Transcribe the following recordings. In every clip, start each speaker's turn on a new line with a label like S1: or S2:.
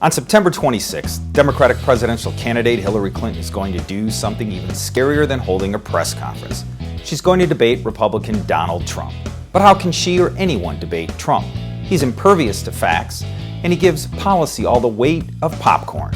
S1: On September 26th, Democratic presidential candidate Hillary Clinton is going to do something even scarier than holding a press conference. She's going to debate Republican Donald Trump. But how can she or anyone debate Trump? He's impervious to facts, and he gives policy all the weight of popcorn.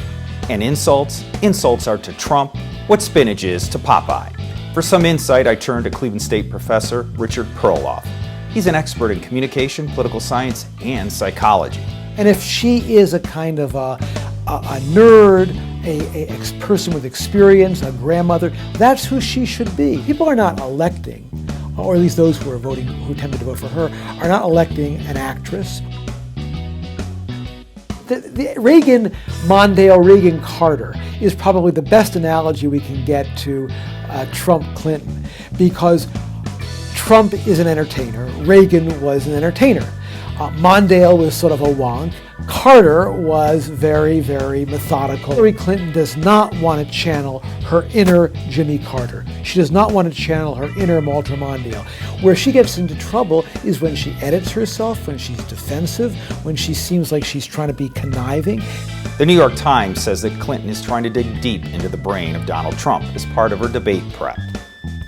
S1: And insults are to Trump what spinach is to Popeye. For some insight, I turn to Cleveland State professor Richard Perloff. He's an expert in communication, political science, and psychology.
S2: And if she is a kind of a nerd, a person with experience, a grandmother, that's who she should be. People are not electing, or at least those who are voting, who tended to vote for her, are not electing an actress. The Reagan-Mondale, Reagan-Carter is probably the best analogy we can get to Trump-Clinton, because Trump is an entertainer, Reagan was an entertainer. Mondale was sort of a wonk. Carter was very, very methodical. Hillary Clinton does not want to channel her inner Jimmy Carter. She does not want to channel her inner Walter Mondale. Where she gets into trouble is when she edits herself, when she's defensive, when she seems like she's trying to be conniving.
S1: The New York Times says that Clinton is trying to dig deep into the brain of Donald Trump as part of her debate prep.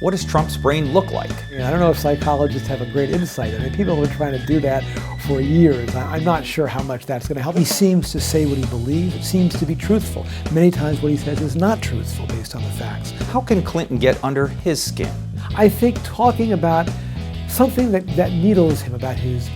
S1: What does Trump's brain look like?
S2: I don't know if psychologists have a great insight. I mean, people have been trying to do that for years. I'm not sure how much that's going to help. He seems to say what he believes. It seems to be truthful. Many times what he says is not truthful based on the facts.
S1: How can Clinton get under his skin?
S2: I think talking about something that needles him about his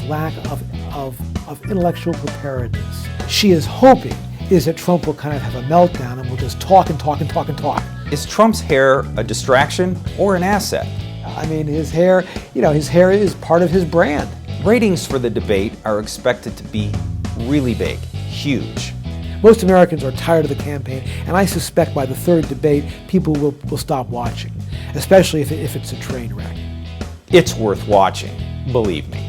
S2: lack of intellectual preparedness. She is hoping is that Trump will kind of have a meltdown and will just talk and talk and talk and talk.
S1: Is Trump's hair a distraction or an asset?
S2: I mean, his hair is part of his brand.
S1: Ratings for the debate are expected to be really big, huge.
S2: Most Americans are tired of the campaign, and I suspect by the third debate, people will stop watching, especially if it's a train wreck.
S1: It's worth watching, believe me.